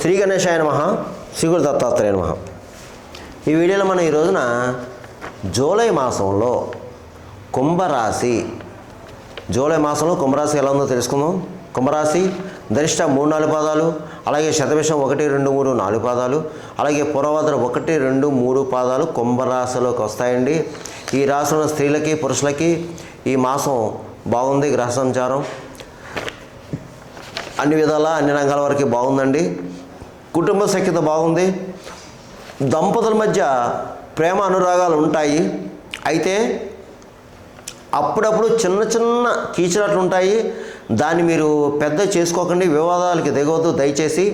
శ్రీ గణేశాయ నమః, శ్రీ గురు దత్తాత్రేయ నమః. ఈ వీడియోలో మనం ఈ రోజున జూలై మాసంలో కుంభరాశి, జూలై మాసంలో కుంభరాశి ఎలా ఉందో తెలుసుకుందాం. కుంభరాశి ధనిష్ట 3-4 పాదాలు, అలాగే శతభిషం 1, 2, 3, 4 పాదాలు, అలాగే పూర్వభద్ర 1, 2, 3 పాదాలు కుంభరాశిలోకి వస్తాయండి. ఈ రాశిలో స్త్రీలకి పురుషులకి ఈ మాసం బాగుంది. గ్రహ సంచారం అన్ని విధాల అన్ని రంగాల వరకు బాగుందండి. కుటుంబ సఖ్యత బాగుంది. దంపతుల మధ్య ప్రేమ అనురాగాలు ఉంటాయి. అయితే అప్పుడప్పుడు చిన్న చిన్న కీచులాట్లు ఉంటాయి. దాన్ని మీరు పెద్ద చేసుకోకండి, వివాదాలకి దిగవద్దు. దయచేసి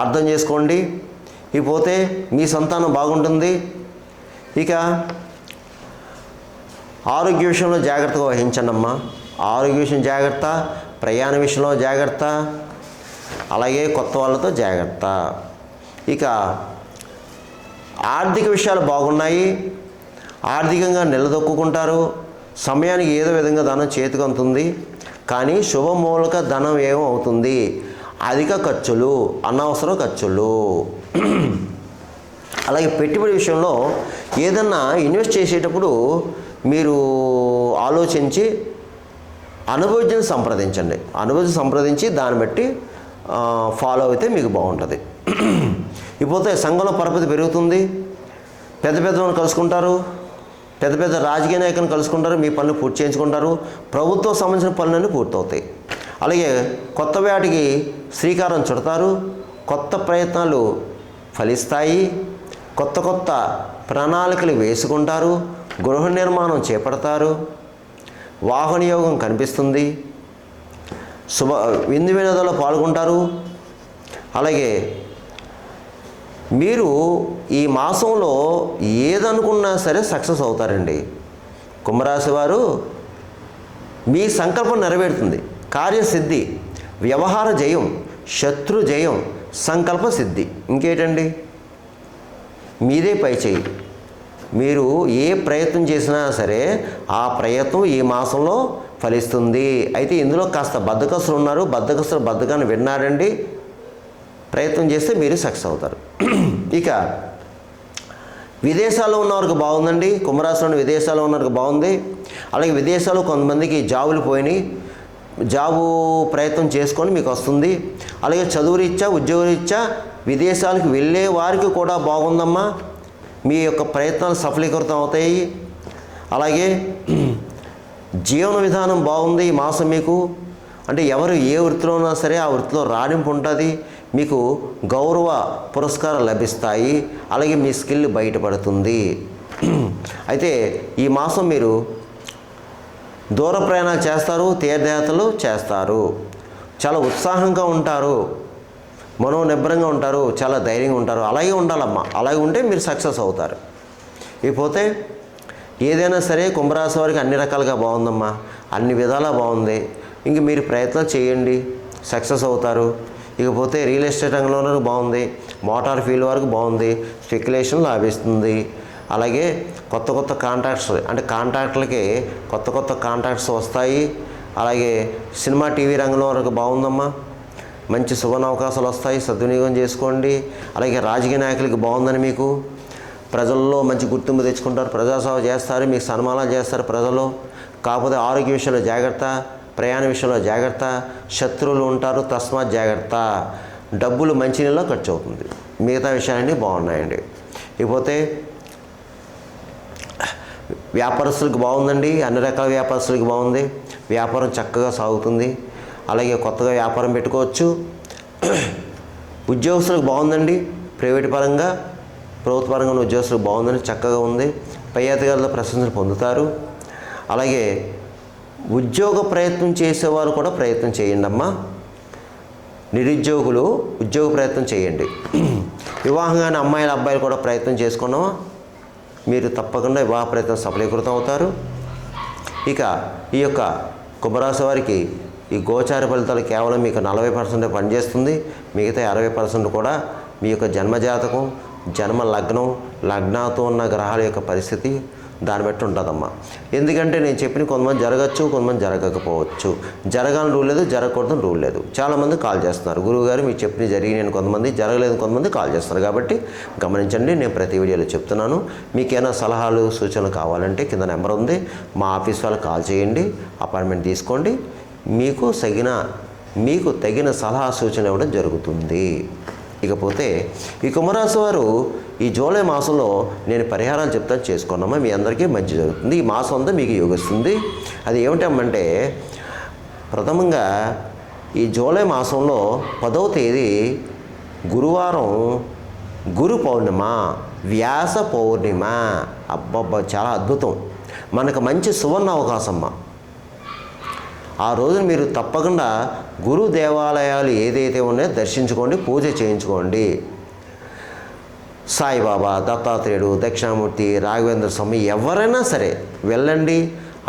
అర్థం చేసుకోండి. ఇకపోతే మీ సంతానం బాగుంటుంది. ఇక ఆరోగ్య విషయంలో జాగ్రత్తగా వహించండి అమ్మా. ఆరోగ్య విషయం జాగ్రత్త, ప్రయాణ విషయంలో జాగ్రత్త, అలాగే కొత్త వాళ్ళతో జాగ్రత్త. ఇక ఆర్థిక విషయాలు బాగున్నాయి. ఆర్థికంగా నిలదొక్కుంటారు. సమయానికి ఏదో విధంగా ధనం చేతికి అందుతుంది. కానీ శుభమూలక ధనం ఏమవుతుంది? అధిక ఖర్చులు, అనవసర ఖర్చులు. అలాగే పెట్టుబడి విషయంలో ఏదన్నా ఇన్వెస్ట్ చేసేటప్పుడు మీరు ఆలోచించి అనుభవజ్ఞుని సంప్రదించండి. అనుభవం సంప్రదించి దాన్ని బట్టి ఫాలో అయితే మీకు బాగుంటుంది. ఇకపోతే సంఘంలో పరపతి పెరుగుతుంది. పెద్ద పెద్దలను కలుసుకుంటారు. పెద్ద పెద్ద రాజకీయ నాయకులను కలుసుకుంటారు. మీ పనులు పూర్తి చేయించుకుంటారు. ప్రభుత్వం సంబంధించిన పనులన్నీ పూర్తవుతాయి. అలాగే కొత్త వాటికి శ్రీకారం చుడతారు. కొత్త ప్రయత్నాలు ఫలిస్తాయి. కొత్త కొత్త ప్రణాళికలు వేసుకుంటారు. గృహ నిర్మాణం చేపడతారు. వాహన యోగం కనిపిస్తుంది. విందు వినోదాల్లో పాల్గొంటారు. అలాగే మీరు ఈ మాసంలో ఏదనుకున్నా సరే సక్సెస్ అవుతారండి. కుంభరాశి వారు మీ సంకల్పం నెరవేరుతుంది. కార్యసిద్ధి, వ్యవహార జయం, శత్రు జయం, సంకల్ప సిద్ధి. ఇంకేంటండి, మీదే పై చేయి. మీరు ఏ ప్రయత్నం చేసినా సరే ఆ ప్రయత్నం ఈ మాసంలో ఫలిస్తుంది. అయితే ఇందులో కాస్త బద్ధకస్తులు ఉన్నారు. బద్ధకస్తులు బద్ధకాన్ని విన్నాడండి. ప్రయత్నం చేస్తే మీరు సక్సెస్ అవుతారు. ఇక విదేశాల్లో ఉన్నవారికి బాగుందండి. కుంభరాశిలో విదేశాల్లో ఉన్నవారికి బాగుంది. అలాగే విదేశాల్లో కొంతమందికి జాబులు పోయినాయి. జాబు ప్రయత్నం చేసుకొని మీకు వస్తుంది. అలాగే చదువు రీత్యా, ఉద్యోగ రీత్యా విదేశాలకు వెళ్ళే వారికి కూడా బాగుందమ్మా. మీ యొక్క ప్రయత్నాలు సఫలీకృతం అవుతాయి. అలాగే జీవన విధానం బాగుంది ఈ మాసం మీకు. అంటే ఎవరు ఏ వృత్తిలో ఉన్నా సరే ఆ వృత్తిలో రాణింపు ఉంటుంది. మీకు గౌరవ పురస్కారాలు లభిస్తాయి. అలాగే మీ స్కిల్ బయటపడుతుంది. అయితే ఈ మాసం మీరు దూర ప్రయాణాలు చేస్తారు. తీర్థయాత్రలు చేస్తారు. చాలా ఉత్సాహంగా ఉంటారు. మనోనిబ్బరంగా ఉంటారు. చాలా ధైర్యంగా ఉంటారు. అలాగే ఉండాలమ్మా. అలాగే ఉంటే మీరు సక్సెస్ అవుతారు. ఇకపోతే ఏదైనా సరే కుంభరాశి వారికి అన్ని రకాలుగా బాగుందమ్మా. అన్ని విధాలా బాగుంది. ఇంక మీరు ప్రయత్నం చేయండి, సక్సెస్ అవుతారు. ఇకపోతే రియల్ ఎస్టేట్ రంగంలో బాగుంది. మోటార్ ఫీల్డ్ వరకు బాగుంది. స్పెక్యులేషన్ లాభిస్తుంది. అలాగే కొత్త కొత్త కాంట్రాక్ట్స్, అంటే కాంట్రాక్టులకి కొత్త కొత్త కాంట్రాక్ట్స్ వస్తాయి. అలాగే సినిమా టీవీ రంగంలో వరకు బాగుందమ్మా. మంచి సువర్ణ అవకాశాలు వస్తాయి. సద్వినియోగం చేసుకోండి. అలాగే రాజకీయ నాయకులకి బాగుందని మీకు ప్రజల్లో మంచి గుర్తింపు తెచ్చుకుంటారు. ప్రజాసేవ చేస్తారు. మీకు సన్మానాలు చేస్తారు ప్రజలు. కాకపోతే ఆరోగ్య విషయంలో జాగ్రత్త, ప్రయాణ విషయంలో జాగ్రత్త. శత్రువులు ఉంటారు, తస్మాత్ జాగ్రత్త. డబ్బులు మంచినీళ్ళలో ఖర్చు అవుతుంది. మిగతా విషయాలన్నీ బాగున్నాయండి. ఇకపోతే వ్యాపారస్తులకు బాగుందండి. అన్ని రకాల వ్యాపారస్తులకు బాగుంది. వ్యాపారం చక్కగా సాగుతుంది. అలాగే కొత్తగా వ్యాపారం పెట్టుకోవచ్చు. ఉద్యోగస్తులకు బాగుందండి. ప్రైవేట్ పరంగా, ప్రభుత్వ పరంగా ఉన్న ఉద్యోగస్తులకు బాగుందండి. చక్కగా ఉంది. పై అధికారుల ప్రశంసలు పొందుతారు. అలాగే ఉద్యోగ ప్రయత్నం చేసేవారు కూడా ప్రయత్నం చేయండి అమ్మా. నిరుద్యోగులు ఉద్యోగ ప్రయత్నం చేయండి. వివాహంగానే అమ్మాయిలు అబ్బాయిలు కూడా ప్రయత్నం చేసుకున్నామా, మీరు తప్పకుండా వివాహ ప్రయత్నం సఫలీకృతం అవుతారు. ఇక ఈ యొక్క కుంభరాశి వారికి ఈ గోచార ఫలితాలు కేవలం మీకు 40% పనిచేస్తుంది. మిగతా 60% కూడా మీ యొక్క జన్మజాతకం, జన్మ లగ్నం, లగ్నాతో ఉన్న గ్రహాల యొక్క పరిస్థితి, దాన్ని బట్టి ఉంటుందమ్మా. ఎందుకంటే నేను చెప్పిన కొంతమంది జరగచ్చు, కొంతమంది జరగకపోవచ్చు. జరగాలని రూల్ లేదు, జరగకూడదని రూల్ లేదు. చాలామంది కాల్ చేస్తున్నారు, గురువుగారు మీకు చెప్పిన జరిగి నేను కొంతమంది జరగలేదు, కొంతమంది కాల్ చేస్తున్నారు. కాబట్టి గమనించండి, నేను ప్రతి వీడియోలో చెప్తున్నాను. మీకేమైనా సలహాలు సూచనలు కావాలంటే కింద నెంబర్ ఉంది, మా ఆఫీస్ వాళ్ళకి కాల్ చేయండి, అపాయింట్మెంట్ తీసుకోండి. మీకు తగిన సలహా సూచన ఇవ్వడం జరుగుతుంది. ఇకపోతే ఈ కుంభరాశి వారు ఈ జూలై మాసంలో నేను పరిహారాలు చెప్తాను, చేసుకున్నామా మీ అందరికీ మంచి జరుగుతుంది. ఈ మాసం అంతా మీకు యోగిస్తుంది. అది ఏమిటమ్మంటే, ప్రథమంగా ఈ జూలై మాసంలో 10వ తేదీ గురువారం గురు పౌర్ణిమ, వ్యాస పౌర్ణిమ. అబ్బబ్బా, చాలా అద్భుతం. మనకు మంచి సువర్ణ అవకాశమ్మ. ఆ రోజున మీరు తప్పకుండా గురు దేవాలయాలు ఏదైతే ఉన్నాయో దర్శించుకోండి, పూజ చేయించుకోండి. సాయిబాబా, దత్తాత్రేయుడు, దక్షిణామూర్తి, రాఘవేంద్ర స్వామి ఎవరైనా సరే వెళ్ళండి,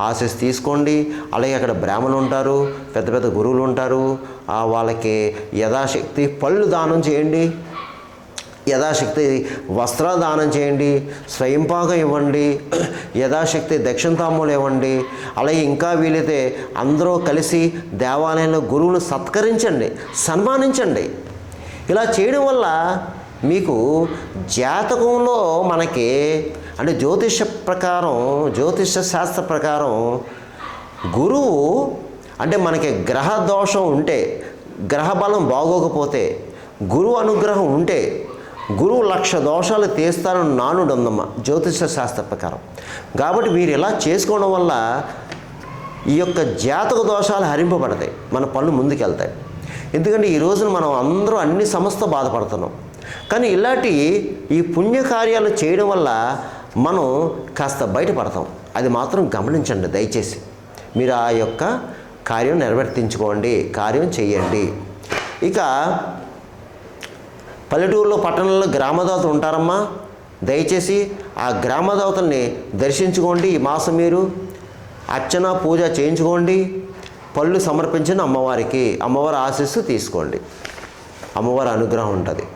ఆశీస్ తీసుకోండి. అలాగే అక్కడ బ్రాహ్మణులు ఉంటారు, పెద్ద పెద్ద గురువులు ఉంటారు. వాళ్ళకి యథాశక్తి పళ్ళు దానం చేయండి, యథాశక్తి వస్త్రాలు దానం చేయండి, స్వయంపాకం ఇవ్వండి, యథాశక్తి దక్షిణ తాంబూలం ఇవ్వండి. అలాగే ఇంకా వీలైతే అందరూ కలిసి దేవాలయంలో గురువును సత్కరించండి, సన్మానించండి. ఇలా చేయడం వల్ల మీకు జాతకంలో మనకి అంటే జ్యోతిష శాస్త్ర ప్రకారం గురువు అంటే మనకి గ్రహ దోషం ఉంటే, గ్రహ బలం బాగోకపోతే, గురువు అనుగ్రహం ఉంటే గురువు 1,00,000 దోషాలు తీస్తారని నానుడు ఉందమ్మా జ్యోతిష శాస్త్ర ప్రకారం. కాబట్టి మీరు ఇలా చేసుకోవడం వల్ల ఈ యొక్క జాతక దోషాలు హరింపబడతాయి, మన పనులు ముందుకెళ్తాయి. ఎందుకంటే ఈ రోజున మనం అందరూ అన్ని సమస్యతో బాధపడుతున్నాం. కానీ ఇలాంటి ఈ పుణ్యకార్యాలు చేయడం వల్ల మనం కాస్త బయటపడతాం. అది మాత్రం గమనించండి దయచేసి. మీరు ఆ యొక్క కార్యం నిర్వర్తించుకోండి, కార్యం చేయండి. ఇక పల్లెటూరులో పట్టణంలో గ్రామదేవతలు ఉంటారమ్మా. దయచేసి ఆ గ్రామదేవతల్ని దర్శించుకోండి. ఈ మాసం మీరు అర్చన పూజ చేయించుకోండి, పళ్ళు సమర్పించిన అమ్మవారికి అమ్మవారి ఆశీస్సు తీసుకోండి, అమ్మవారి అనుగ్రహం ఉంటుంది.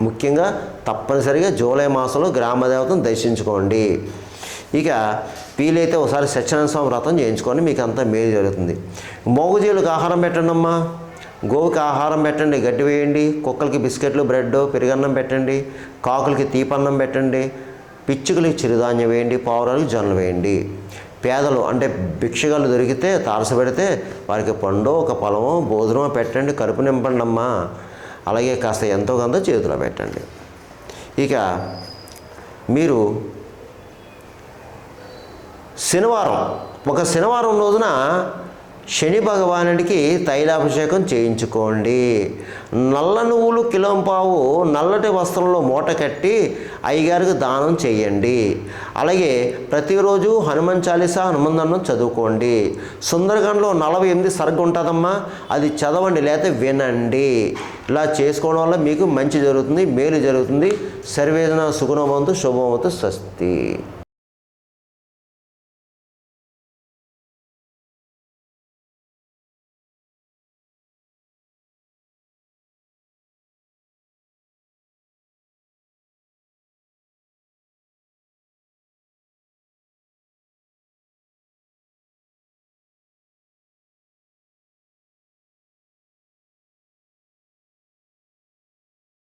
ముఖ్యంగా తప్పనిసరిగా జూలై మాసంలో గ్రామదేవతను దర్శించుకోండి. ఇక వీలైతే ఒకసారి సత్యనారాయణ స్వామి వ్రతం చేయించుకోండి, మీకు అంతా మేలు జరుగుతుంది. మోగుజీలకు ఆహారం పెట్టండి అమ్మా, గోవుకి ఆహారం పెట్టండి, గడ్డి వేయండి, కుక్కలకి బిస్కెట్లు, బ్రెడ్, పెరుగన్నం పెట్టండి, కాకులకి తీపన్నం పెట్టండి, పిచ్చుకలకి చిరుధాన్యం వేయండి, పావురాలకు జొన్నలు వేయండి. పేదలు అంటే భిక్షగాళ్ళు దొరికితే తారసపెడితే వారికి పండో ఒక పొలమో భోజనమో పెట్టండి, కడుపు నింపండి అమ్మా. అలాగే కాస్త ఎంతో కొంత చేతిలో పెట్టండి. ఇక మీరు శనివారం రోజున శని భగవానుడికి తైలాభిషేకం చేయించుకోండి. నల్ల నువ్వులు కిలోంపావు నల్లటి వస్త్రంలో మూట కట్టి అయ్యగారికి దానం చేయండి. అలాగే ప్రతిరోజు హనుమాన్ చాలీసా, హనుమందన్నం చదువుకోండి. సుందరకాండలో 48 సర్గ ఉంటుందమ్మా, అది చదవండి లేకపోతే వినండి. ఇలా చేసుకోవడం వల్ల మీకు మంచి జరుగుతుంది, మేలు జరుగుతుంది. సర్వేజన సుగుణవంతు శుభవంతు స్వస్తి.